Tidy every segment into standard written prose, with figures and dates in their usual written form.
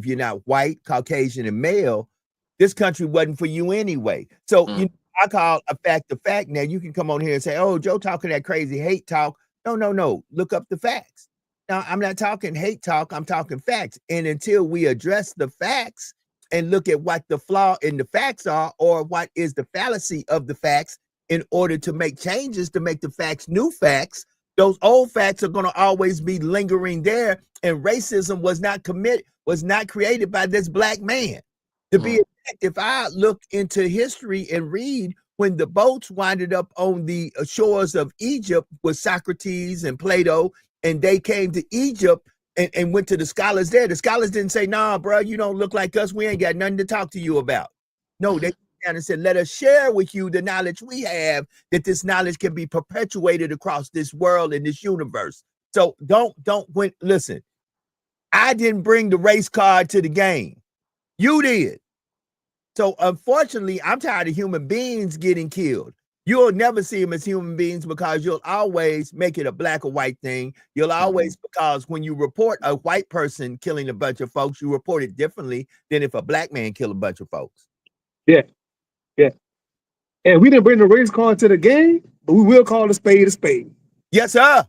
you're not white, Caucasian, and male, this country wasn't for you anyway. So I call a fact. Now you can come on here and say, "Oh, Joe talking that crazy hate talk." No. Look up the facts. Now I'm not talking hate talk. I'm talking facts. And until we address the facts and look at what the flaw in the facts are, or what is the fallacy of the facts, in order to make changes to make the facts new facts, those old facts are going to always be lingering there. And racism was not created by this black man. To be exact, if I look into history and read when the boats winded up on the shores of Egypt with Socrates and Plato, and they came to Egypt and went to the scholars there, the scholars didn't say, "Nah, bro, you don't look like us. We ain't got nothing to talk to you about." No, they down and said, "Let us share with you the knowledge we have, that this knowledge can be perpetuated across this world and this universe." So listen, I didn't bring the race card to the game. You did. So unfortunately, I'm tired of human beings getting killed. You'll never see them as human beings, because you'll always make it a black or white thing. You'll always, because when you report a white person killing a bunch of folks, you report it differently than if a black man killed a bunch of folks. Yeah. And we didn't bring the race card to the game, but we will call a spade a spade. Yes, sir.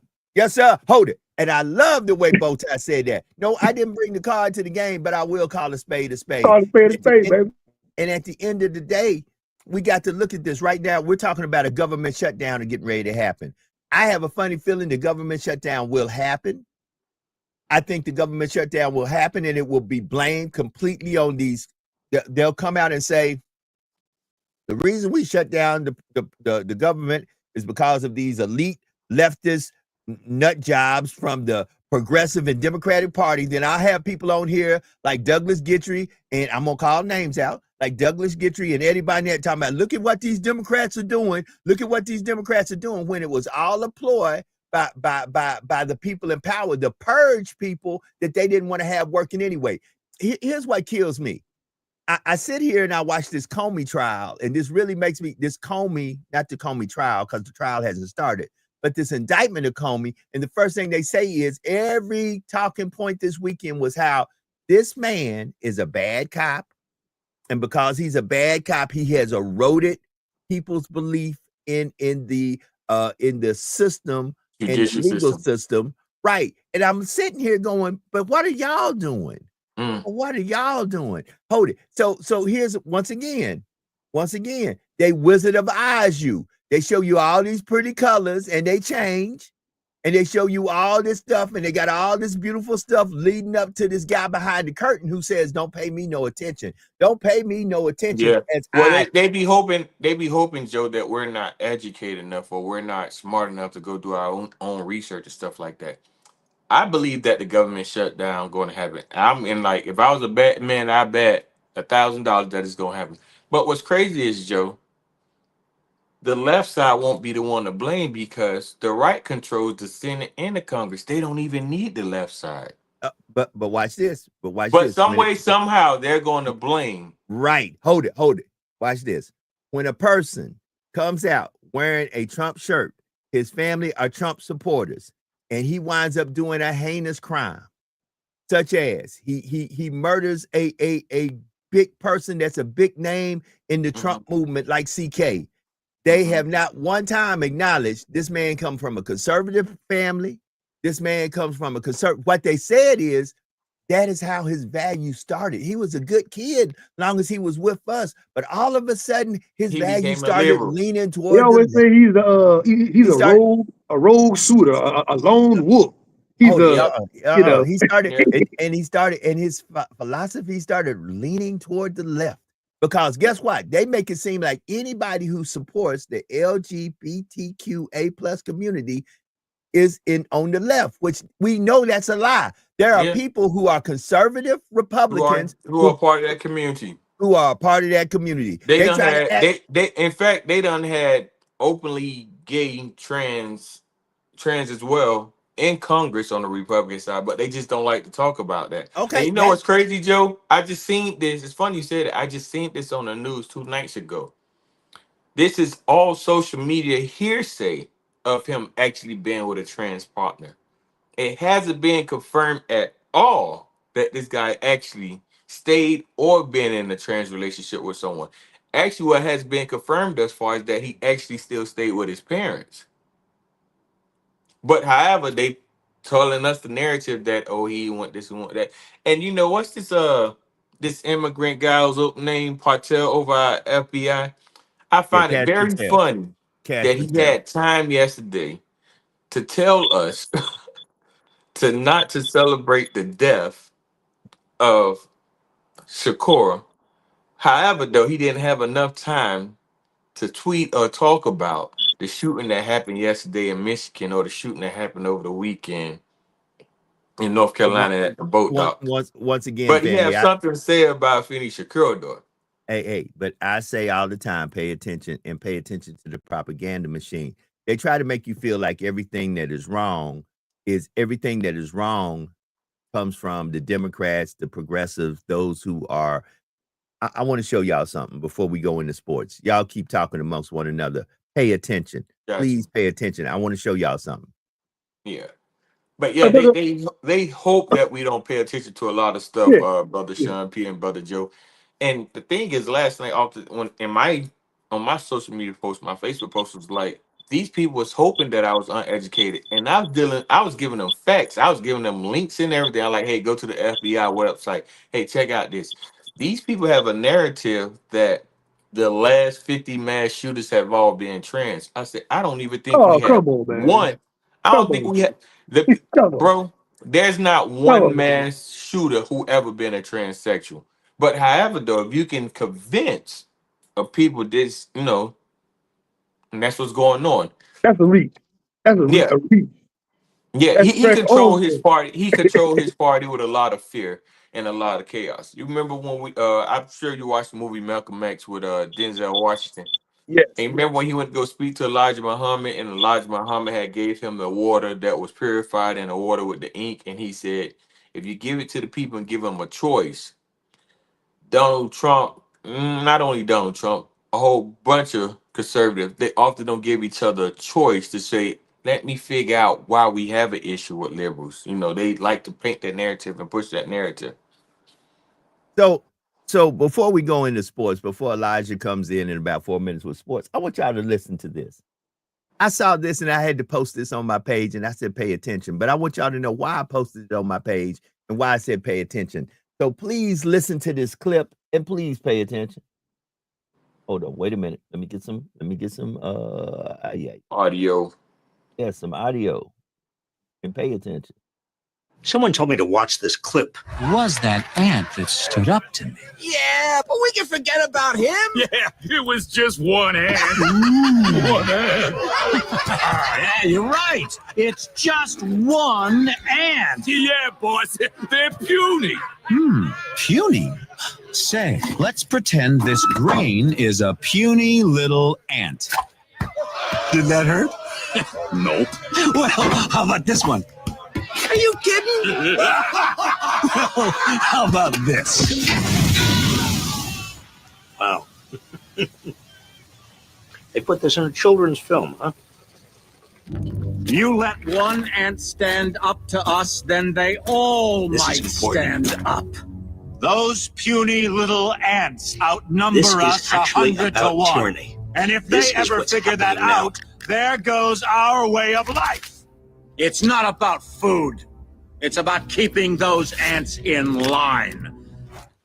Hold it. And I love the way Bowtie said that. No, I didn't bring the card to the game, but I will call a spade a spade. Call a spade a spade, baby. And at the end of the day, we got to look at this. Right now, we're talking about a government shutdown and getting ready to happen. I have a funny feeling the government shutdown will happen. I think the government shutdown will happen, and it will be blamed completely on these. They'll come out and say, the reason we shut down the government is because of these elite leftist nut jobs from the Progressive and Democratic Party. Then I'll have people on here like Douglas Guthrie, and I'm gonna call names out, like Douglas Guthrie and Eddie Barnett, talking about, look at what these Democrats are doing. Look at what these Democrats are doing, when it was all a ploy by the people in power to purge people that they didn't want to have working anyway. Here's what kills me. I sit here and I watch this Comey trial, and this really makes me, this Comey, not the Comey trial, because the trial hasn't started, but this indictment of Comey. And the first thing they say is, every talking point this weekend was how this man is a bad cop. And because he's a bad cop, he has eroded people's belief in the system, in the legal system. Right. And I'm sitting here going, but what are y'all doing? What are y'all doing? Hold it. So here's, once again, they Wizard of Oz you. They show you all these pretty colors, and they change, and they show you all this stuff, and they got all this beautiful stuff leading up to this guy behind the curtain who says, "Don't pay me no attention. Don't pay me no attention." Yeah. Well, they be hoping, Joe, that we're not educated enough, or we're not smart enough to go do our own research and stuff like that. I believe that the government shutdown going to happen. Like, if I was a bet man, I bet $1,000 that it's going to happen. But what's crazy is, Joe, the left side won't be the one to blame, because the right controls the Senate and the Congress. They don't even need the left side. But watch this. But some way, somehow, they're going to blame. Right. Hold it. Watch this. When a person comes out wearing a Trump shirt, his family are Trump supporters, and he winds up doing a heinous crime, such as he murders a big person that's a big name in the Trump movement, like CK. They have not one time acknowledged this man comes from a conservative family. This man comes from a conservative. What they said is, that is how his value started. He was a good kid long as he was with us, but all of a sudden his value started leaning toward. They always say he's a rogue shooter, a lone wolf. He's he started, and his philosophy started leaning toward the left, because guess what? They make it seem like anybody who supports the LGBTQA plus community is on the left, which we know that's a lie. There are people who are conservative Republicans who are part of that community. In fact, they done had openly gay trans as well in Congress on the Republican side, but they just don't like to talk about that. Okay. And you know what's crazy, Joe? I just seen this. It's funny you said it. I just seen this on the news 2 nights ago. This is all social media hearsay of him actually being with a trans partner. It hasn't been confirmed at all that this guy actually stayed or been in a trans relationship with someone. Actually, what has been confirmed thus far is that he actually still stayed with his parents. But however, they telling us the narrative that, oh, he want this, he want that. And you know what's this immigrant guy's name, Patel, over at FBI? I Yeah, find it Cash very Patel. funny Cash that he Patel. had time yesterday to tell us to not to celebrate the death of Shakura. However, though, he didn't have enough time to tweet or talk about the shooting that happened yesterday in Michigan or the shooting that happened over the weekend in North Once, Carolina at the boat dock. once again, But he family, has something to say about Finney Shakur, though. hey, but I say all the time, pay attention and pay attention to the propaganda machine. They try to make you feel like everything that is wrong comes from the Democrats, the progressives, those who are. I want to show y'all something before we go into sports. Y'all keep talking amongst one another. Pay attention. Gotcha. Please pay attention. I want to show y'all something. Yeah. But yeah, they hope that we don't pay attention to a lot of stuff, Yeah. Brother Sean P and Brother Joe. And the thing is, last night on my social media post, my Facebook post was like, these people was hoping that I was uneducated, and I was giving them facts, I was giving them links and everything. I'm like, hey, go to the FBI website, hey, check out this. These people have a narrative that the last 50 mass shooters have all been trans. I said, I don't even think we Oh, have come on, man. one. I Come don't think on. we have Come on. bro. There's not Come one on. mass shooter who ever been a transsexual. But however, though, if you can convince of people this, and that's what's going on. That's a reach. That's a Yeah, reach. yeah. That's He fresh controlled his over. party. He controlled his party with a lot of fear and a lot of chaos. You remember when I'm sure you watched the movie Malcolm X with Denzel Washington. Yes. And remember when he went to go speak to Elijah Muhammad, and Elijah Muhammad had gave him the water that was purified and the water with the ink, and he said, if you give it to the people and give them a choice, Donald Trump, not only Donald Trump, a whole bunch of conservatives, they often don't give each other a choice to say, let me figure out why we have an issue with liberals. They like to paint that narrative and push that narrative. So before we go into sports, before Elijah comes in about 4 minutes with sports, I want y'all to listen to this. I saw this and I had to post this on my page, and I said pay attention. But I want y'all to know why I posted it on my page and why I said pay attention. So please listen to this clip and please pay attention. Hold on, wait a minute. Let me get some Audio. Yeah, some audio. And pay attention. Someone told me to watch this clip. Was that ant that stood up to me? Yeah, but we can forget about him. Yeah, it was just one ant. One ant. Yeah, you're right. It's just one ant. Yeah, boss, they're puny. Puny. Say, let's pretend this grain is a puny little ant. Did that hurt? Nope. Well, how about this one? Are you kidding? How about this? Wow. They put this in a children's film, huh? You let one ant stand up to us, then they all This might is important. stand up. Those puny little ants outnumber This is us actually 100 to about 1. tyranny. And if This they is ever what's figure that happening now. out, there goes our way of life. It's not about food. It's about keeping those ants in line.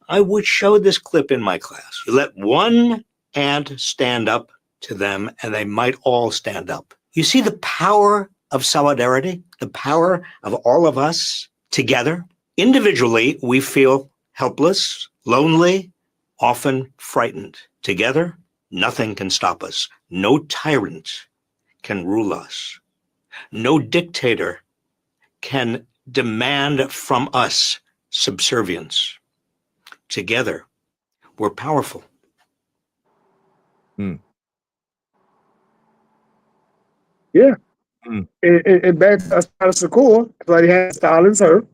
I would show this clip in my class. You let one ant stand up to them, and they might all stand up. You see the power of solidarity, the power of all of us together. Individually, we feel helpless, lonely, often frightened. Together, nothing can stop us. No tyrant can rule us. No dictator can demand from us subservience. Together, we're powerful. Yeah. Mm. And back to Shakur, like he had silence her.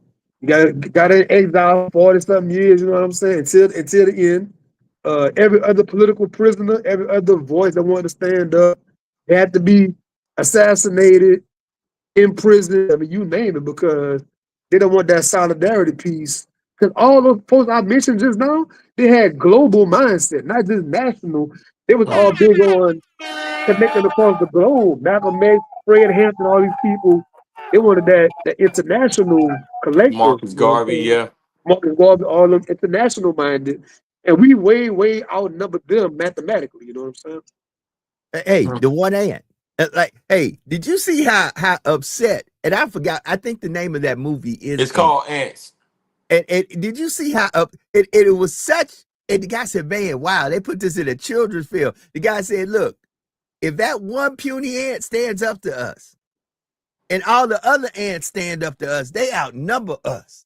Got in exile for 40-something years, you know what I'm saying? Until the end. Every other political prisoner, every other voice that wanted to stand up had to be assassinated, in prison. I mean, you name it, because they don't want that solidarity piece Because all those folks I mentioned just now, they had global mindset, not just national. They was all big on connecting across the globe. Malcolm X, Fred Hampton, all these people, they wanted that international collective. Marcus You know what I'm Garvey, saying? yeah. Marcus Garvey, all of them international minded. And we way outnumbered them mathematically. You know what I'm saying? Hey, Mhm. the one ant. Like, hey, did you see how upset? And I forgot. I think the name of that movie is It's Ant. called Ants. And did you see how up it was such? And the guy said, "Man, wow, they put this in a children's film." The guy said, "Look, if that one puny ant stands up to us, and all the other ants stand up to us, they outnumber us."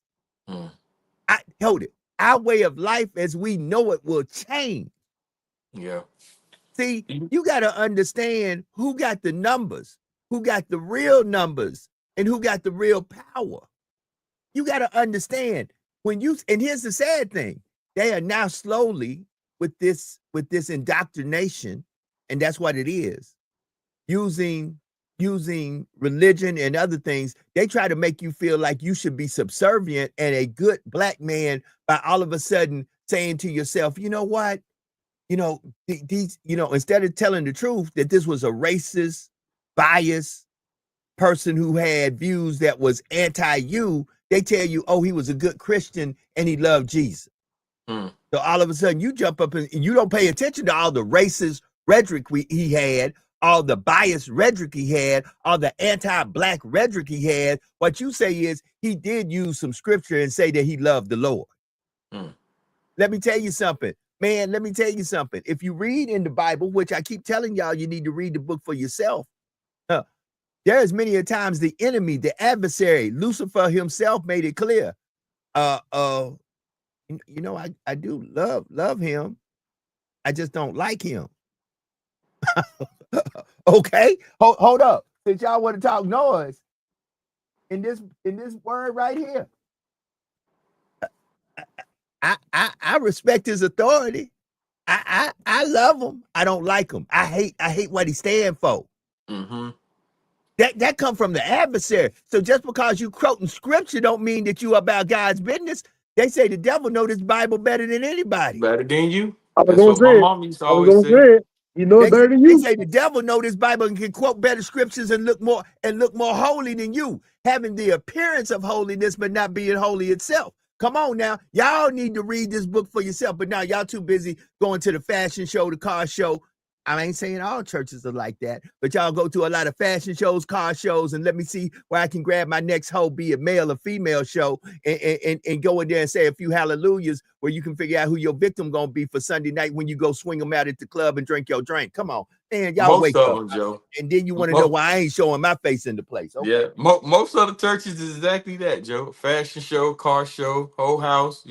Mm. I hold it. Our way of life, as we know it, will change. Yeah. See, you got to understand who got the numbers, who got the real numbers, and who got the real power. You got to understand when you, and here's the sad thing, they are now slowly with this indoctrination, and that's what it is, using religion and other things. They try to make you feel like you should be subservient and a good black man by all of a sudden saying to yourself, you know what? These, instead of telling the truth that this was a racist, biased person who had views that was anti you, they tell you, oh, he was a good Christian and he loved Jesus. Mm. So all of a sudden you jump up and you don't pay attention to all the racist rhetoric he had, all the biased rhetoric he had, all the anti-black rhetoric he had. What you say is he did use some scripture and say that he loved the Lord. Mm. Let me tell you something. Man, let me tell you something. If you read in the Bible, which I keep telling y'all, you need to read the book for yourself. There's many a times the enemy, the adversary, Lucifer himself made it clear. I do love him. I just don't like him. Okay, hold up. Since y'all want to talk noise, in this word right here, I respect his authority. I love him. I don't like him. I hate what he stand for. Mm-hmm. That come from the adversary. So just because you quoting scripture don't mean that you about God's business. They say the devil know this Bible better than anybody. Better than you. I was That's gonna what my say it. mom used to I was always gonna say. say it. You know it better than They you. say the devil know this Bible and can quote better scriptures and look more holy than you, having the appearance of holiness but not being holy itself. Come on now, y'all need to read this book for yourself. But now y'all too busy going to the fashion show, the car show. I ain't saying all churches are like that, but y'all go to a lot of fashion shows, car shows, and let me see where I can grab my next hoe, be a male or female show, and go in there and say a few hallelujahs where you can figure out who your victim gonna be for Sunday night when you go swing them out at the club and drink your drink. Come on, man, y'all Most wake of up. them, Joe. And then you want to know why I ain't showing my face in the place. Okay? Yeah, most of the churches is exactly that, Joe. Fashion show, car show, whole house.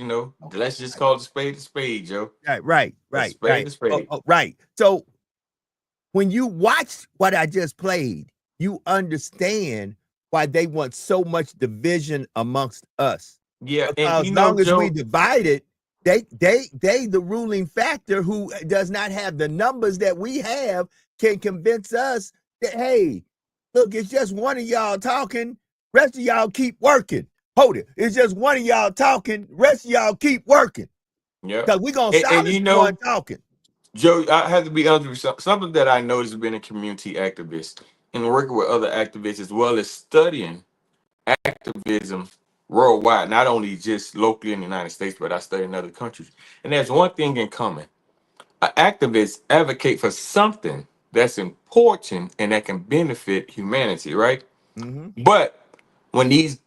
Let's just call it a spade, Joe. Right. A spade, a spade. Right. So when you watch what I just played, you understand why they want so much division amongst us. Yeah, and Because as long as we Joe. divided, they the ruling factor who does not have the numbers that we have can convince us that, hey, look, it's just one of y'all talking, rest of y'all keep working. Hold it. It's just one of y'all talking, rest of y'all keep working. Yeah, Because we're gonna silence the one talking. Joe, I have to be honest with you. Something that I noticed has been a community activist and working with other activists as well as studying activism worldwide, not only just locally in the United States, but I study in other countries. And there's one thing in common. Activists advocate for something that's important and that can benefit humanity, right? Mm-hmm. But when these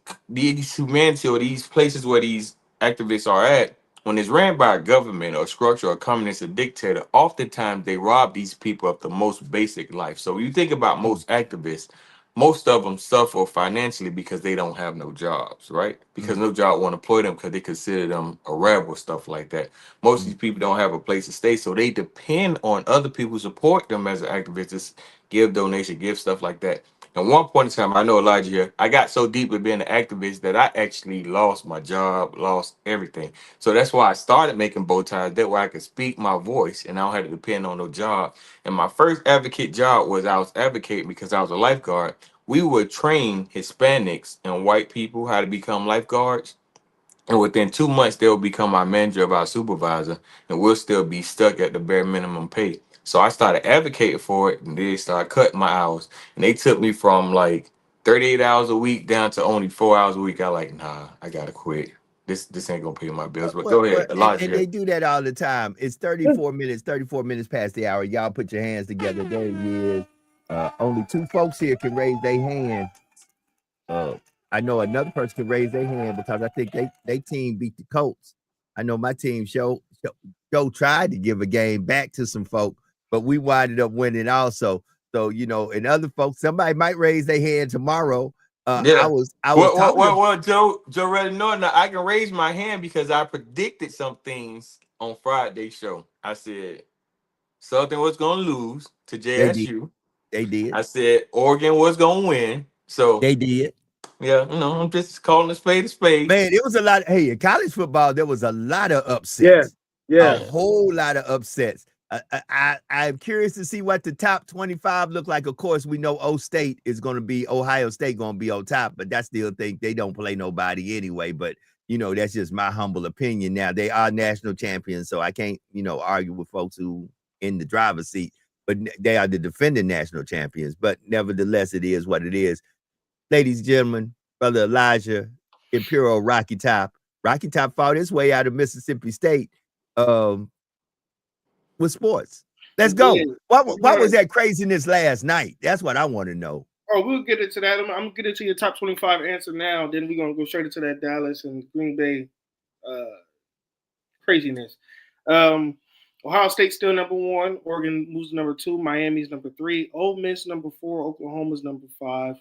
humanity or these places where these activists are at, when it's ran by a government or structure or communist or dictator, oftentimes they rob these people of the most basic life. So you think about most activists, most of them suffer financially because they don't have no jobs, right? Because no job want to employ them because they consider them a rebel, stuff like that. Most of these people don't have a place to stay, so they depend on other people who support them as an activist, just give donation, give stuff like that. At one point in time, I know Elijah here, I got so deep with being an activist that I actually lost my job, lost everything. So that's why I started making bow ties. That way I could speak my voice and I don't have to depend on no job. And my first advocate job was I was advocating because I was a lifeguard. We would train Hispanics and white people how to become lifeguards. And within 2 months, they'll become our manager of our supervisor, and we'll still be stuck at the bare minimum pay. So I started advocating for it, and they started cutting my hours. And they took me from like 38 hours a week down to only 4 hours a week. I like, nah, I gotta quit. This ain't gonna pay my bills. But go ahead, And Elijah. they do that all the time. It's 34 minutes past the hour. Y'all put your hands together. There he is. Only 2 folks here can raise their hand. I know another person can raise their hand because I think they team beat the Colts. I know my team show tried to give a game back to some folk, but we winded up winning also. So, you know, and other folks, somebody might raise their hand tomorrow. Yeah. I was talking Well, Joe already know now. I can raise my hand because I predicted some things on Friday's show. I said Southern was gonna lose to JSU. They did. I said Oregon was gonna win. So They did. yeah, you know, I'm just calling a spade a spade. Man, it was a lot. Hey, in college football, there was a lot of upsets. Yeah. A whole lot of upsets. I'm curious to see what the top 25 look like. Of course, we know Ohio State going to be on top, but I still think they don't play nobody anyway. But, you know, that's just my humble opinion. Now, they are national champions, so I can't, you know, argue with folks who in the driver's seat, but they are the defending national champions. But nevertheless, it is what it is. Ladies and gentlemen, Brother Elijah, Imperial Rocky Top. Rocky Top fought his way out of Mississippi State with sports. Let's go. What was that craziness last night? That's what I want to know. Oh, we'll get into that. I'm going to get into your top 25 answer now. Then we're going to go straight into that Dallas and Green Bay craziness. Ohio State's still number 1. Oregon moves to number 2. Miami's number 3. Ole Miss number 4. Oklahoma's number 5.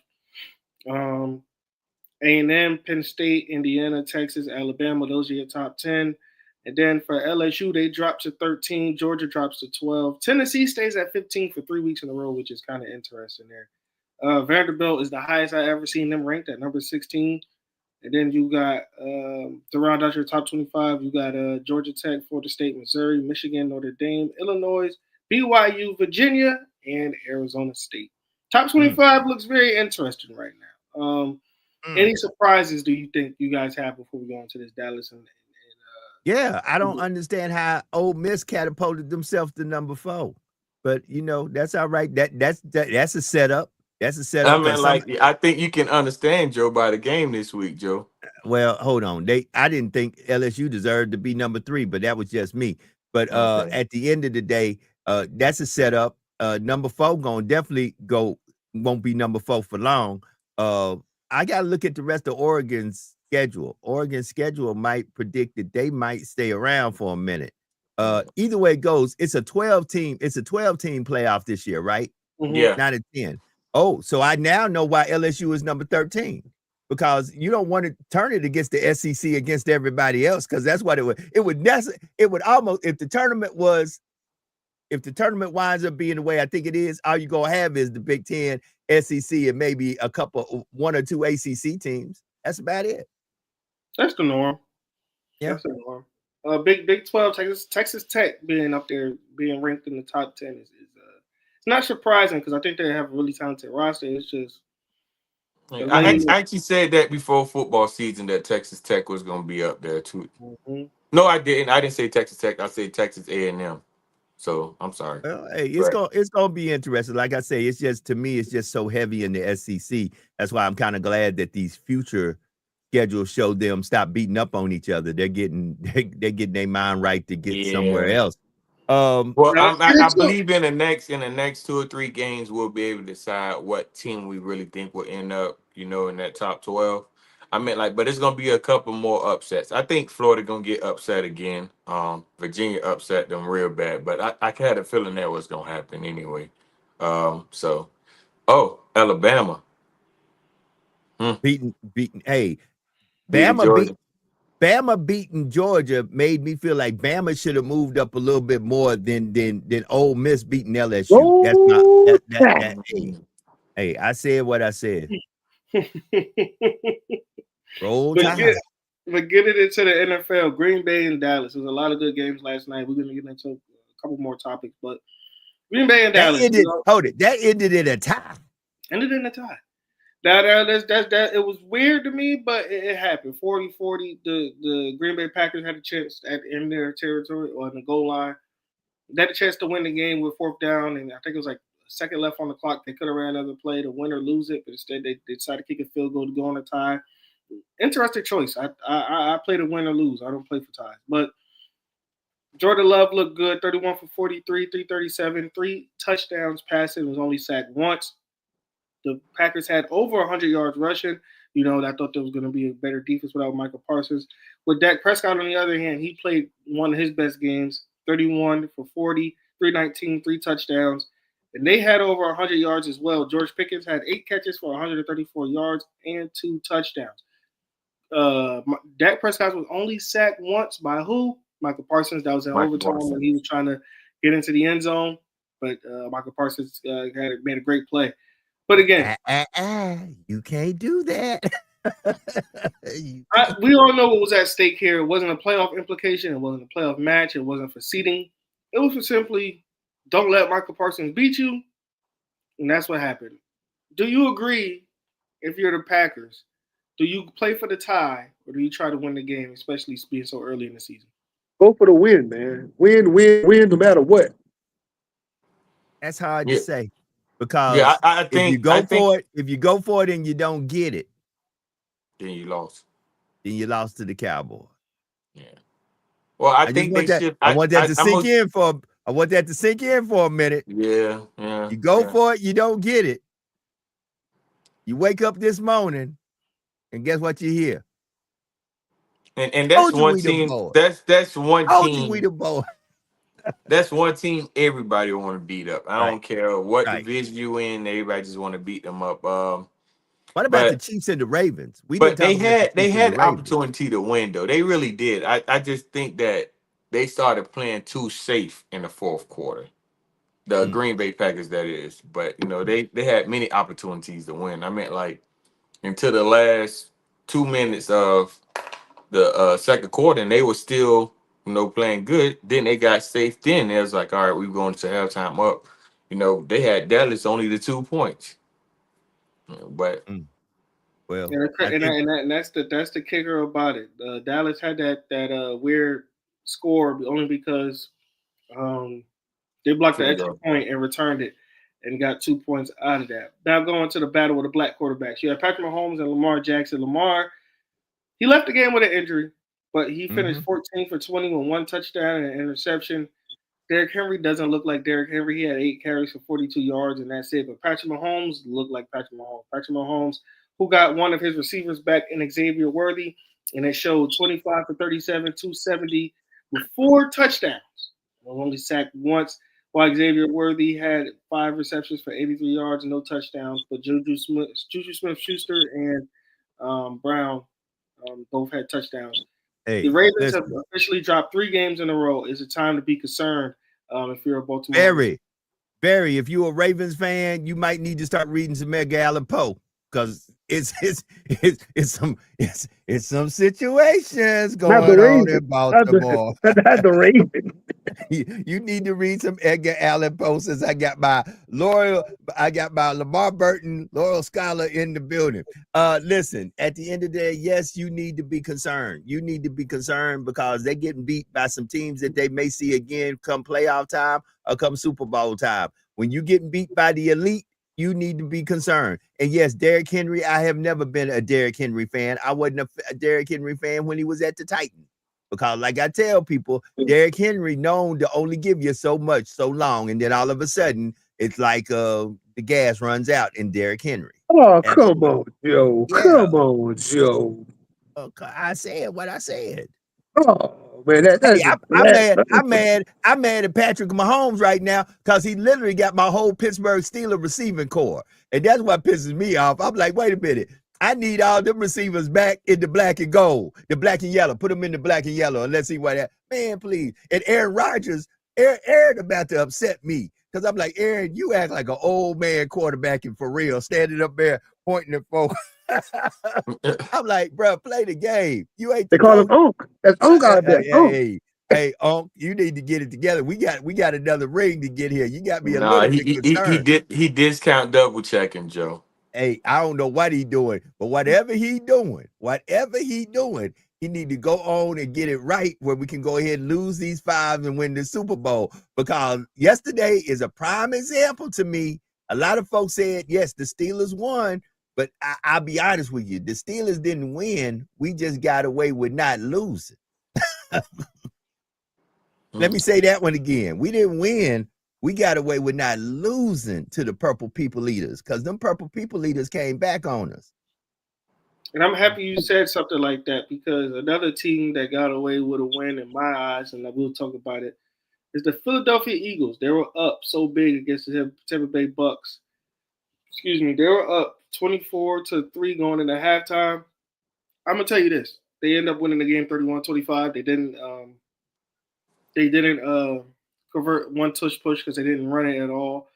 A&M, Penn State, Indiana, Texas, Alabama. Those are your top 10. And then for LSU, they drop to 13. Georgia drops to 12. Tennessee stays at 15 for 3 weeks in a row, which is kind of interesting there. Vanderbilt is the highest I ever seen them ranked at number 16. And then you got, to round out your top 25, you got Georgia Tech, Florida State, Missouri, Michigan, Notre Dame, Illinois, BYU, Virginia, and Arizona State. Top 25 looks very interesting right now. Any surprises do you think you guys have before we go into this Dallas and yeah, I don't understand how Ole Miss catapulted themselves to number 4, but you know that's all right. That's a setup. That's a setup. I mean, like I think you can understand Joe by the game this week, Joe. Well, hold on. I didn't think LSU deserved to be number 3, but that was just me. But at the end of the day, that's a setup. Number 4 won't be number 4 for long. I got to look at the rest of Oregon's schedule. Oregon's schedule might predict that they might stay around for a minute. Either way it goes, it's a 12-team playoff this year, right? Yeah. Not a 10. Oh, so I now know why LSU is number 13. Because you don't want to turn it against the SEC against everybody else, because that's what it would almost, if the tournament winds up being the way I think it is, all you're gonna have is the Big Ten, SEC, and maybe one or two ACC teams. That's about it. That's the norm. Yeah. That's the norm. Big 12, Texas Tech being up there, being ranked in the top 10 is it's not surprising because I think they have a really talented roster. It's just I actually said that before football season that Texas Tech was going to be up there too. Mm-hmm. No, I didn't. I didn't say Texas Tech. I said Texas A&M. So I'm sorry. Well, hey, it's gonna be interesting. Like I say, it's just, to me, it's just so heavy in the SEC. That's why I'm kind of glad that these future schedules show them stop beating up on each other. They're getting their mind right to get somewhere else. Well, I believe in the next 2 or 3 games we'll be able to decide what team we really think will end up, in that top 12. I meant but it's gonna be a couple more upsets. I think Florida gonna get upset again. Virginia upset them real bad, but I had a feeling that was gonna happen anyway. Alabama. Beating. Hey, Bama beating Georgia made me feel like Bama should have moved up a little bit more than Ole Miss beating LSU. Hey, I said what I said. Roll Tide. But getting into the NFL, Green Bay and Dallas. There's a lot of good games last night. We're going to get into a couple more topics, but Green Bay and Dallas. That ended in a tie. Ended in a tie. That it was weird to me, but it happened. 40-40. The Green Bay Packers had a chance in their territory or in the goal line. They had a chance to win the game with 4th down, and I think it was like a second left on the clock. They could have ran another play to win or lose it, but instead they decided to kick a field goal to go on a tie. Interesting choice. I play to win or lose. I don't play for ties. But Jordan Love looked good. 31 for 43, 337, 3 touchdowns passing. Was only sacked once. The Packers had over 100 yards rushing. You know, I thought there was going to be a better defense without Michael Parsons. With Dak Prescott, on the other hand, he played one of his best games. 31 for 40, 319, 3 touchdowns. And they had over 100 yards as well. George Pickens had 8 catches for 134 yards and 2 touchdowns. Dak Prescott was only sacked once by who? Michael Parsons. That was in overtime when he was trying to get into the end zone. But Michael Parsons made a great play. But again, you can't do that. We all know what was at stake here. It wasn't a playoff implication. It wasn't a playoff match. It wasn't for seeding. It was for simply don't let Michael Parsons beat you. And that's what happened. Do you agree, if you're the Packers, do you play for the tie or do you try to win the game, especially being so early in the season? Go for the win, man. Win, no matter what. That's hard to say. Because I think if you go for it and you don't get it, then you lost. Then you lost to the Cowboys. Yeah. Well, I think they should. I want that to sink in for a minute. Yeah. You go for it, you don't get it. You wake up this morning, and guess what you hear? And that's one team. That's one team. We the boy. That's one team everybody want to beat up. I don't care what division you in. Everybody just want to beat them up. What about the Chiefs and the Ravens? They had opportunity to win though. They really did. I just think that they started playing too safe in the 4th quarter. The Green Bay Packers, that is. But you know, they had many opportunities to win. I meant like until the last 2 minutes of the second quarter, and they were still, you know, playing good. Then they got safe. Then it was like, all right, we're going to halftime up. You know, they had Dallas only the 2 points. But well, and that's the kicker about it. Dallas had that weird score only because they blocked the extra point and returned it and got 2 points out of that. Now going to the battle with the black quarterbacks. You have Patrick Mahomes and Lamar Jackson. Lamar, he left the game with an injury, but he finished 14 for 20 with 1 touchdown and an interception. Derrick Henry doesn't look like Derrick Henry. He had 8 carries for 42 yards, and that's it. But Patrick Mahomes looked like Patrick Mahomes. Patrick Mahomes, who got one of his receivers back in Xavier Worthy, and it showed 25 for 37, 270 with 4 touchdowns. Was only sacked once, while Xavier Worthy had 5 receptions for 83 yards and no touchdowns. But Juju Smith-Schuster and Brown both had touchdowns. Hey, the Ravens have officially dropped 3 games in a row. Is it time to be concerned if you're a Baltimore? Barry, if you're a Ravens fan, you might need to start reading some Edgar Allan Poe because it's some situations going on in Baltimore. Not the Ravens. You need to read some Edgar Allan Poe since I got my Lamar Burton Laurel Scholar in the building. Listen, at the end of the day, yes, you need to be concerned. You need to be concerned because they're getting beat by some teams that they may see again come playoff time or come Super Bowl time. When you're getting beat by the elite, you need to be concerned. And yes, Derrick Henry, I have never been a Derrick Henry fan. I wasn't a Derrick Henry fan when he was at the Titans. Because like I tell people, Derrick Henry known to only give you so much, so long. And then all of a sudden, it's like the gas runs out in Derrick Henry. Oh, come on, Joe. Yeah. Come on, Joe. Okay, I said what I said. Oh, man. I'm mad at Patrick Mahomes right now because he literally got my whole Pittsburgh Steelers receiving core. And that's what pisses me off. I'm like, wait a minute. I need all them receivers back in the black and gold, the black and yellow. Put them in the black and yellow, and let's see what that. Man, please. And Aaron Rodgers, Aaron about to upset me because I'm like, Aaron, you act like an old man quarterbacking for real, standing up there pointing at folks. I'm like, bro, play the game. You ain't. They call him Unc. That's Unc out there. Hey, Unc, you need to get it together. We got another ring to get here. You got me a little bit concerned. He discount double checking, Joe. Hey, I don't know what he doing, but whatever he doing, he need to go on and get it right where we can go ahead and lose these 5 and win the Super Bowl. Because yesterday is a prime example to me. A lot of folks said, yes, the Steelers won, but I'll be honest with you. The Steelers didn't win. We just got away with not losing. Let me say that one again. We didn't win. We got away with not losing to the Purple People Eaters because them Purple People Eaters came back on us. And I'm happy you said something like that because another team that got away with a win in my eyes, and we'll talk about it, is the Philadelphia Eagles. They were up so big against the Tampa Bay Bucks. Excuse me. They were up 24-3 going into halftime. I'm going to tell you this. They end up winning the game 31-25. They didn't convert one push because they didn't run it at all.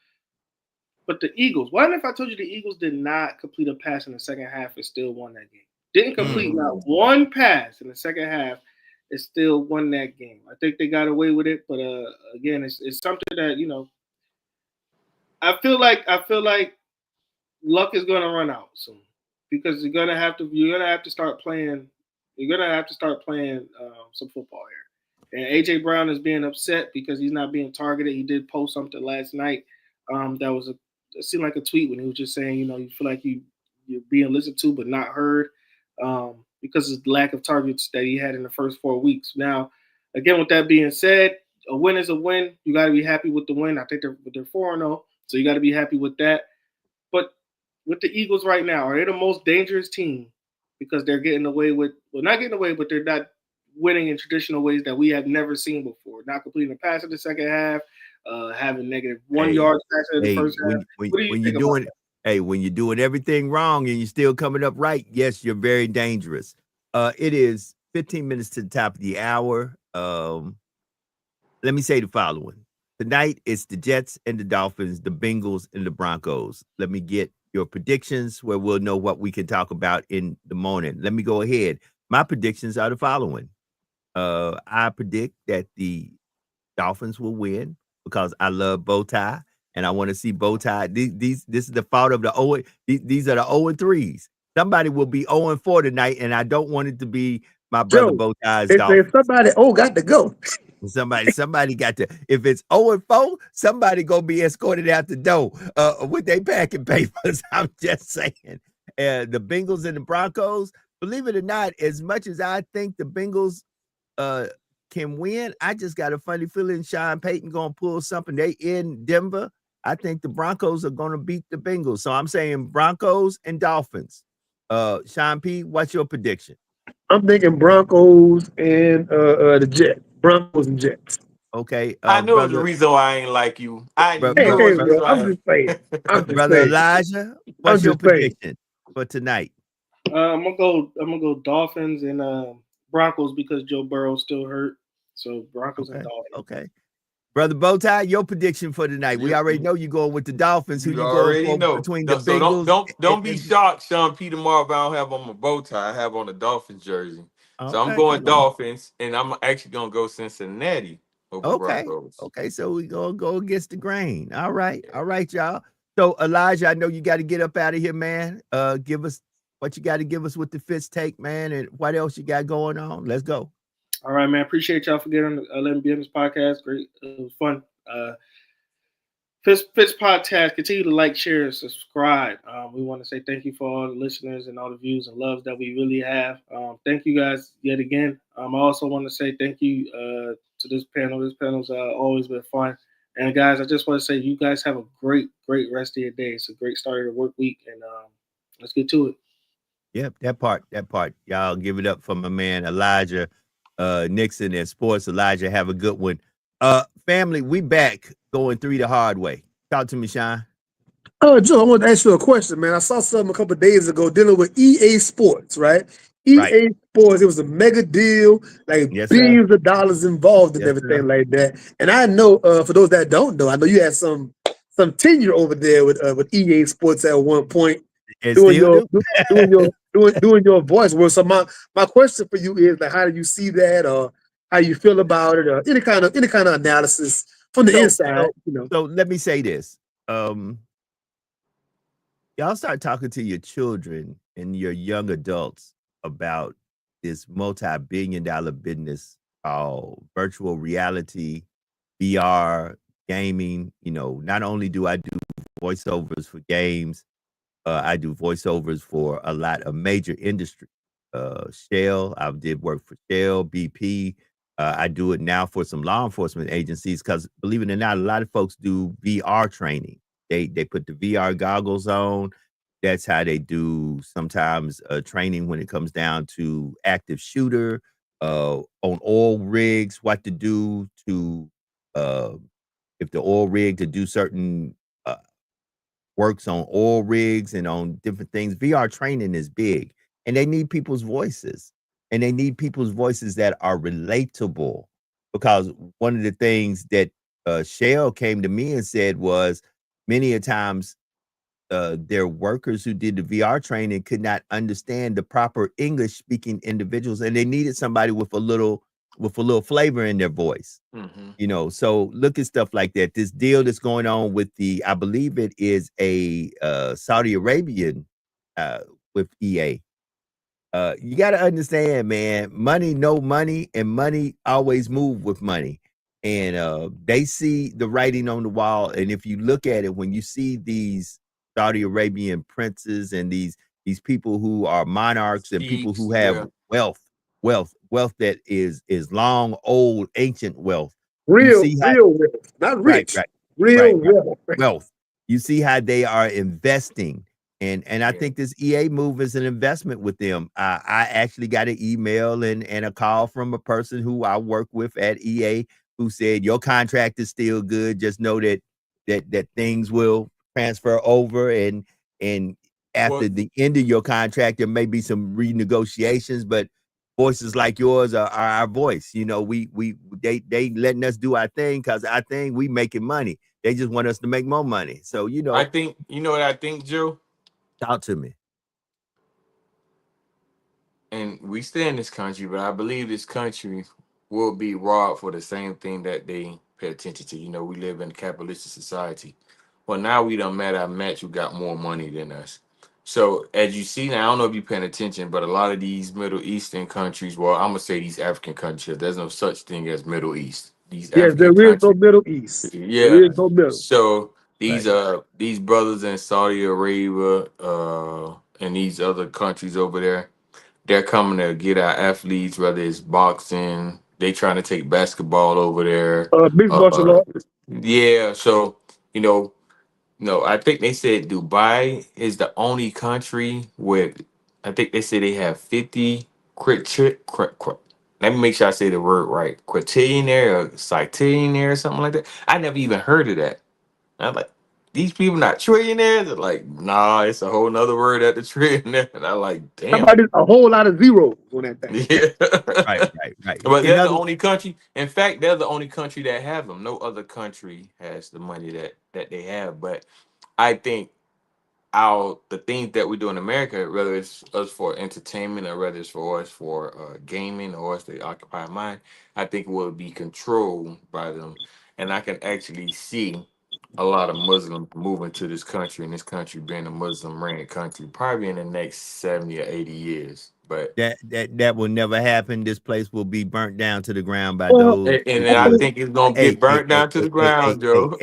But the Eagles, what if I told you the Eagles did not complete a pass in the second half and still won that game? Didn't complete not one pass in the second half and still won that game. I think they got away with it, but again, it's something that, I feel like luck is gonna run out soon because you're gonna have to start playing some football here. And AJ Brown is being upset because he's not being targeted. He did post something last night that seemed like a tweet when he was just saying, you feel like you're being listened to but not heard because of the lack of targets that he had in the first 4 weeks. Now, again, with that being said, a win is a win. You got to be happy with the win. I think they're 4-0, so you got to be happy with that. But with the Eagles right now, are they the most dangerous team because they're getting away with – well, not getting away, but they're not winning in traditional ways that we have never seen before, not completing a pass in the second half, having negative 1 yard pass in the first half. When you're doing everything wrong and you're still coming up right, yes, you're very dangerous. It is 15 minutes to the top of the hour. Let me say the following. Tonight, it's the Jets and the Dolphins, the Bengals and the Broncos. Let me get your predictions where we'll know what we can talk about in the morning. Let me go ahead. My predictions are the following. I predict that the Dolphins will win because I love Bowtie and I want to see Bowtie. This is the fault of the 0. These are the 0-3s. Somebody will be 0-4 tonight, and I don't want it to be my brother Bowtie's Dolphins. Somebody got to go. Somebody got to. If it's 0-4, somebody gonna be escorted out the door with their packing papers. I'm just saying. The Bengals and the Broncos. Believe it or not, as much as I think the Bengals can win, I just got a funny feeling Sean Payton gonna pull something. They in Denver. I think the Broncos are gonna beat the Bengals. So I'm saying Broncos and Dolphins. Sean P., what's your prediction? I'm thinking Broncos and the Jets. Broncos and Jets. Okay. I know the reason why I ain't like you. I'm just saying. Brother Elijah, what's your prediction for tonight? I'm gonna go Dolphins and Broncos because Joe Burrow's still hurt. So Broncos and Dolphins. Okay. Brother Bowtie, your prediction for tonight. We already know you're going with the Dolphins. Who you already going know between the Bengals? Don't be shocked, Sean P. Tomorrow if I don't have on my bow tie. I have on the Dolphins jersey. Okay, so I'm going Dolphins, and I'm actually gonna go Cincinnati over Broncos. Okay, so we gonna go against the grain. All right, y'all. So Elijah, I know you got to get up out of here, man. Give us what you got to give us with the Fitz take, man, and what else you got going on. Let's go. All right, man. Appreciate y'all for getting letting me be on this podcast. Great, it was fun. Fitz podcast. Continue to like, share, and subscribe. We want to say thank you for all the listeners and all the views and loves that we really have. Thank you guys yet again. I also want to say thank you to this panel. This panel's always been fun. And guys, I just want to say you guys have a great rest of your day. It's a great start of the work week, and let's get to it. Yep, that part. Y'all give it up for my man Elijah Nixon and Sports. Elijah, have a good one. Family, we back going 3 the hard way. Talk to me, Sean. Joe, I want to ask you a question, man. I saw something a couple of days ago dealing with EA Sports, right? EA Sports, it was a mega deal, like billions of dollars involved and everything like that. And I know, for those that don't know, I know you had some tenure over there with EA Sports at one point, doing your voice work. So my question for you is, like, how do you see that, or how you feel about it, or any kind of analysis from the inside? So let me say this. Y'all y'all start talking to your children and your young adults about this multi-billion-dollar business called virtual reality, VR, gaming. You know, not only do I do voiceovers for games, I do voiceovers for a lot of major industry. Shell, I did work for Shell, BP. I do it now for some law enforcement agencies because, believe it or not, a lot of folks do VR training. They put the VR goggles on. That's how they do sometimes training when it comes down to active shooter, on oil rigs, what to do to uh, if the oil rig to do certain works on oil rigs and on different things. VR training is big, and they need people's voices, and they need people's voices that are relatable. Because one of the things that Shell came to me and said was many a times their workers who did the VR training could not understand the proper English speaking individuals, and they needed somebody with a little flavor in their voice. Mhm. You know, so look at stuff like that. This deal that's going on with I believe it is a Saudi Arabian with EA. You got to understand, man, money, no money, and money always move with money. And they see the writing on the wall. And if you look at it, when you see these Saudi Arabian princes and these people who are monarchs and people who have Yeah. wealth that is long, old, ancient wealth. Real see how- wealth, not rich. Right. Real Right. wealth. Wealth. You see how they are investing. And I Yeah. think this EA move is an investment with them. I actually got an email and a call from a person who I work with at EA who said, your contract is still good. Just know that things will transfer over, and after Well, the end of your contract, there may be some renegotiations, but voices like yours are our voice. You know, they letting us do our thing because our thing, we making money. They just want us to make more money. So, you know, I think, you know what I think, Joe? talk to me. And we stay in this country, but I believe this country will be robbed for the same thing that they pay attention to. You know, we live in a capitalistic society. Well, now we done met our match who got more money than us. So as you see now, I don't know if you're paying attention, but a lot of these Middle Eastern countries, well, I'm gonna say these African countries, there's no such thing as Middle East. These Yes, African there is no countries, Middle East. yeah. There is no middle. So Right. these brothers in Saudi Arabia, and these other countries over there, they're coming to get our athletes, whether it's boxing, they trying to take basketball over there. Mixed martial arts. Yeah, so you know, no, I think they said Dubai is the only country with, I think they said they have 50 let me make sure I say the word right. Quintillion or centillionaire or something like that. I never even heard of that. I'm like, these people not trillionaires? They're like, nah, it's a whole nother word at the trillionaire. And I'm like, damn. Somebody a whole lot of zeros on that thing. Yeah. Right. But In they're the other- only country. In fact, they're the only country that have them. No other country has the money that they have. But I think the things that we do in America, whether it's us for entertainment or whether it's for us for gaming or us to occupy mind, I think it will be controlled by them. And I can actually see a lot of Muslims moving to this country, and this country being a Muslim ran country, probably in the next 70 or 80 years. But that will never happen. This place will be burnt down to the ground by Well, those. and I think it's gonna get burnt down to the ground, Joe.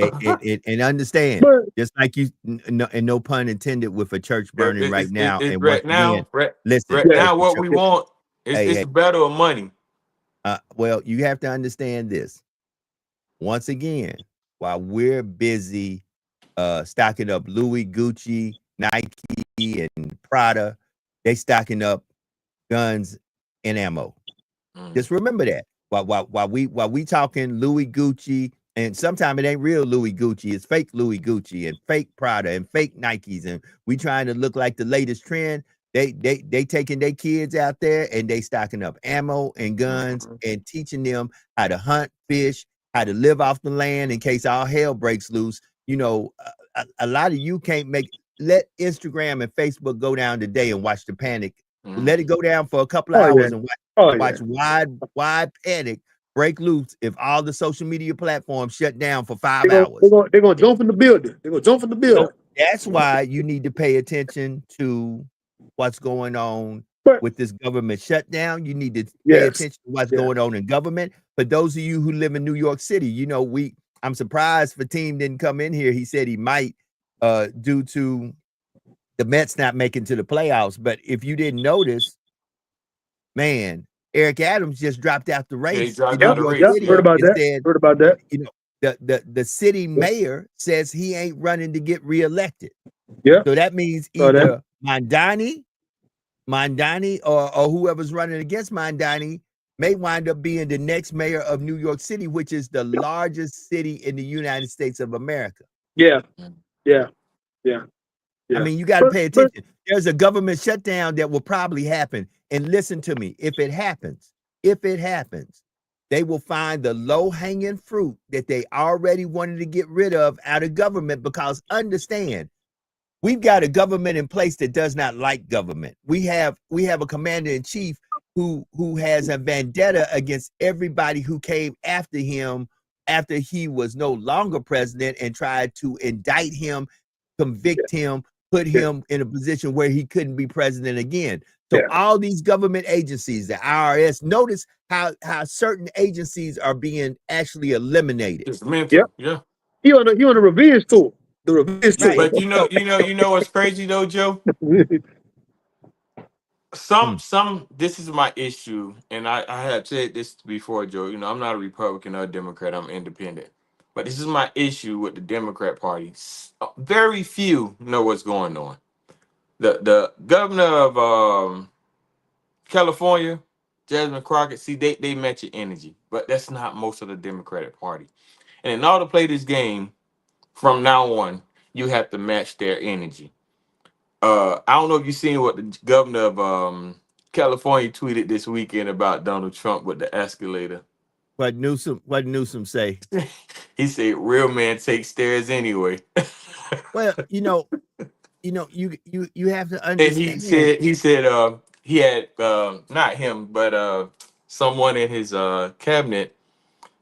And understand, But just like you, and no pun intended, with a church burning right now. It's And right once again, now, listen, right now, what we want is Hey, it's hey. the battle of money. well, you have to understand this. Once again, while we're busy stocking up Louis, Gucci, Nike, and Prada, they stocking up guns and ammo. Just remember that. While we talking Louis Gucci, and sometimes it ain't real Louis Gucci, it's fake Louis Gucci and fake Prada and fake Nikes, and we trying to look like the latest trend. They taking their kids out there and they stocking up ammo and guns and teaching them how to hunt, fish, how to live off the land in case all hell breaks loose. You know, a lot of you can't let Instagram and Facebook go down today and watch the panic. Let it go down for a couple of hours and watch wide panic break loose if all the social media platforms shut down for 5 hours. They're gonna jump in the building. They're gonna jump in the building. That's why you need to pay attention to what's going on But with this government shutdown. You need to pay yes, attention to what's yeah, going on in government. For those of you who live in New York City, you know, I'm surprised Fatim didn't come in here. He said he might due to the Mets not making to the playoffs. But if you didn't notice, man, Eric Adams just dropped out the Yeah, he race dropped in New out yep, the York race. yep. City Heard Yeah. about and that. said, Heard about that. you know, the city mayor says he ain't running to get reelected. Yeah, So that means saw that. either Mondani or whoever's running against Mondani may wind up being the next mayor of New York City, which is the largest city in the United States of America. Yeah, yeah, yeah, I yeah. mean, you got to But pay attention. There's a government shutdown that will probably happen. And listen to me, if it happens, they will find the low-hanging fruit that they already wanted to get rid of out of government, because understand, we've got a government in place that does not like government. We have a commander-in-chief who has a vendetta against everybody who came after him after he was no longer president and tried to indict him, convict him, put him in a position where he couldn't be president again. So Yeah. all these government agencies, the IRS, notice how certain agencies are being actually eliminated. It's mental. Yep. Yeah. he on a revenge tour. The revenge tour. Right. But you know what's crazy though, Joe? This is my issue, and I have said this before, Joe. You know, I'm not a Republican or a Democrat, I'm independent. But this is my issue with the Democrat Party. Very few know what's going on. The governor of California, Jasmine Crockett, see, they match your energy, but that's not most of the Democratic Party. And in order to play this game, from now on, you have to match their energy. I don't know if you've seen what the governor of California tweeted this weekend about Donald Trump with the escalator. What Newsom say? He said, "Real man take stairs anyway." Well, you have to And understand. he said he had not him, but someone in his cabinet.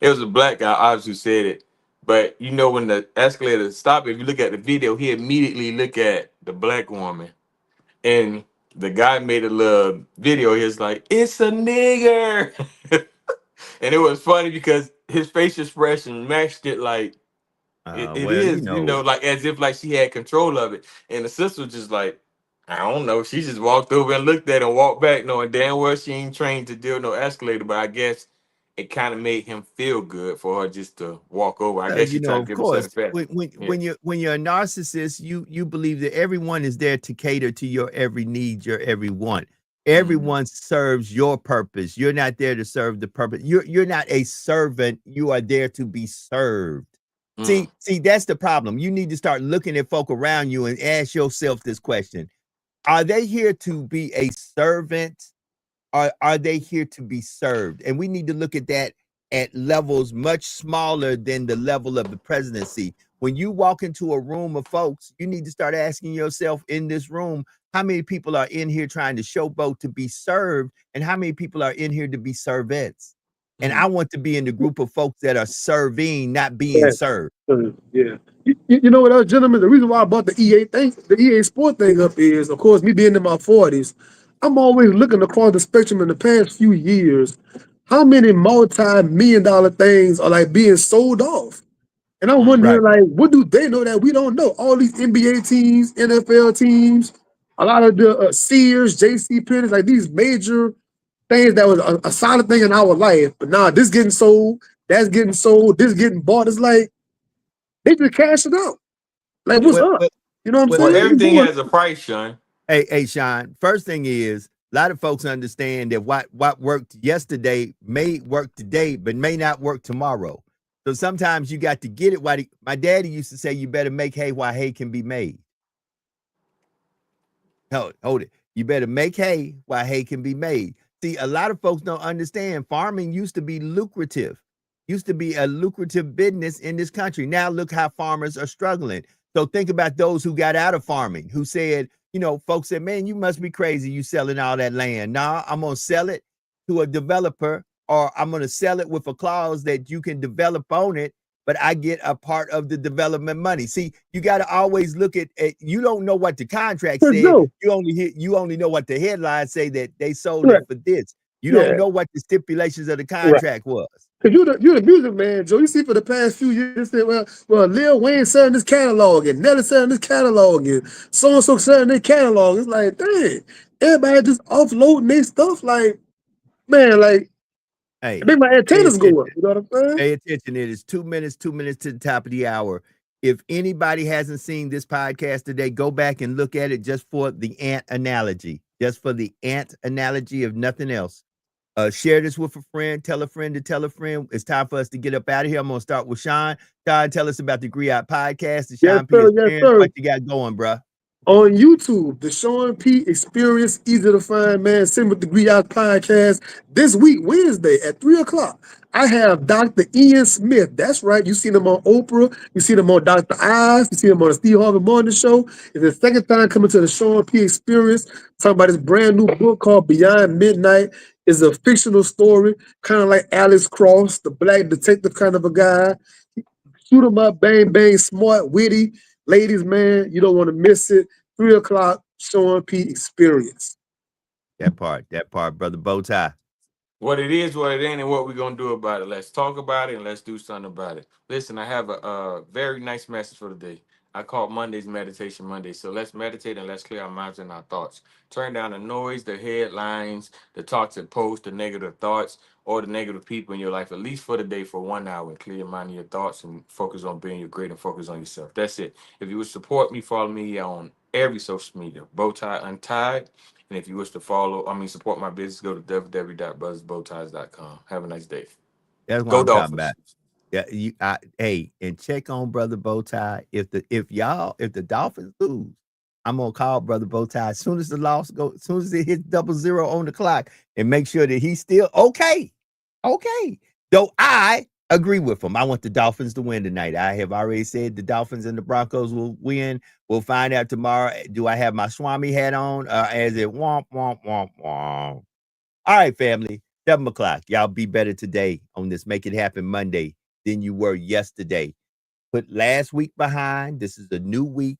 It was a black guy, obviously, who said it. But you know, when the escalator stopped, if you look at the video, he immediately looked at the black woman, and the guy made a little video. He was like, "It's a nigger," and it was funny because his face expression matched it. Like it Well, is, you know, like as if like she had control of it. And the sister was just like, I don't know. She just walked over and looked at it and walked back, knowing damn well she ain't trained to deal with no escalator. But I guess it kind of made him feel good for her just to walk over. I guess she tried to of give him course, satisfaction. when you're a narcissist, you believe that everyone is there to cater to your every need, your every want. Everyone serves your purpose. You're not there to serve the purpose. You're not a servant. You are there to be served. See, that's the problem. You need to start looking at folk around you and ask yourself this question: are they here to be a servant? Or are they here to be served? And we need to look at that at levels much smaller than the level of the presidency. When you walk into a room of folks, you need to start asking yourself in this room, how many people are in here trying to showboat to be served, and how many people are in here to be servants? And I want to be in the group of folks that are serving, not being served. Yeah. You know what, gentlemen? The reason why I brought the EA Sport thing up is, of course, me being in my 40s, I'm always looking across the spectrum in the past few years, how many multi-million-dollar things are like being sold off. And I'm wondering, like, what do they know that we don't know? All these NBA teams, NFL teams, a lot of the Sears, JCPenney, like these major things that was a solid thing in our life. But now this getting sold, that's getting sold, this getting bought. It's like they just cash it out. Like, what's up? You know what I'm saying? Well, everything has a price, Sean. Hey, Sean, first thing is, a lot of folks understand that what worked yesterday may work today, but may not work tomorrow. So sometimes you got to get it. My daddy used to say, you better make hay while hay can be made. Hold it. You better make hay while hay can be made. See, a lot of folks don't understand farming used to be lucrative, used to be a lucrative business in this country. Now look how farmers are struggling. So think about those who got out of farming, who said, you know, folks said, man, you must be crazy. You selling all that land. Nah, I'm going to sell it to a developer, or I'm going to sell it with a clause that you can develop on it but I get a part of the development money. See, you got to always look at you don't know what the contract But said. Joe, You only know what the headlines say that they sold right, it for this. You yeah, don't know what the stipulations of the right. contract was. Cause you're the music man, Joe. You see, for the past few years, they said, well, Lil Wayne selling this catalog, and Nelly selling this catalog, and so and so selling their catalog. It's like, dang, everybody just offloading their stuff. Like, man, like, Hey, make my pay antennas go attention. up. You know what I'm saying? Pay attention. It is 2 minutes to the top of the hour. If anybody hasn't seen this podcast today, go back and look at it just for the ant analogy. Just for the ant analogy, of nothing else. Share this with a friend. Tell a friend to tell a friend. It's time for us to get up out of here. I'm going to start with Sean. Sean, tell us about the Griot podcast. The Yes, Sean P. sir. Yes, Experience. sir. What you got going, bruh? On YouTube, the Sean P. Experience, easy to find, man. Same with the Griot podcast. This week, Wednesday at 3:00, I have Dr. Ian Smith. That's right. You seen him on Oprah. You seen him on Dr. Oz. You seen him on the Steve Harvey Morning Show. It's the second time coming to the Sean P. Experience. Talking about his brand new book called Beyond Midnight. It's a fictional story, kind of like Alex Cross, the black detective kind of a guy. Shoot 'em up, bang, bang, smart, witty. Ladies, man, you don't want to miss it. 3:00, Sean P. Experience. That part, brother Bowtie. What it is, what it ain't, and what we're gonna do about it. Let's talk about it and let's do something about it. Listen, I have a very nice message for the day. I call Mondays Meditation Monday. So let's meditate and let's clear our minds and our thoughts. Turn down the noise, the headlines, the toxic posts, the negative thoughts, or the negative people in your life, at least for the day, for 1 hour, and clear your mind and your thoughts and focus on being your great and focus on yourself. That's it. If you would support me, follow me on every social media, Bowtie Untied. And if you wish to support my business, go to www.buzzbowties.com. Have a nice day. That's what Go I'm Dolphins. talking about. Yeah, hey, and check on brother Bowtie. If the Dolphins lose, I'm gonna call brother Bowtie as soon as the loss goes, as soon as it hits 00 on the clock, and make sure that he's still okay. Okay. Though I agree with him. I want the Dolphins to win tonight. I have already said the Dolphins and the Broncos will win. We'll find out tomorrow. Do I have my Swami hat on? As it womp, womp, womp, womp. All right, family. 7:00. Y'all be better today on this Make It Happen Monday than you were yesterday. Put last week behind. This is a new week.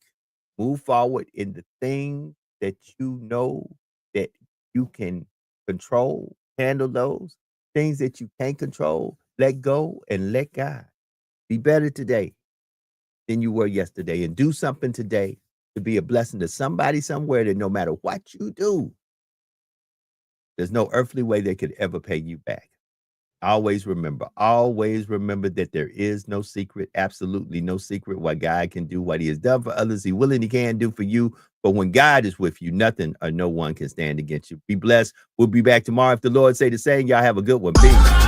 Move forward in the things that you know that you can control. Handle those things that you can't control. Let go and let God. Be better today than you were yesterday, and do something today to be a blessing to somebody somewhere, that no matter what you do, there's no earthly way they could ever pay you back. Always remember that there is no secret, absolutely no secret, what God can do, what he has done for others, he will and he can do for you. But when God is with you, nothing or no one can stand against you. Be blessed. We'll be back tomorrow if the Lord say the same. Y'all have a good one. Peace.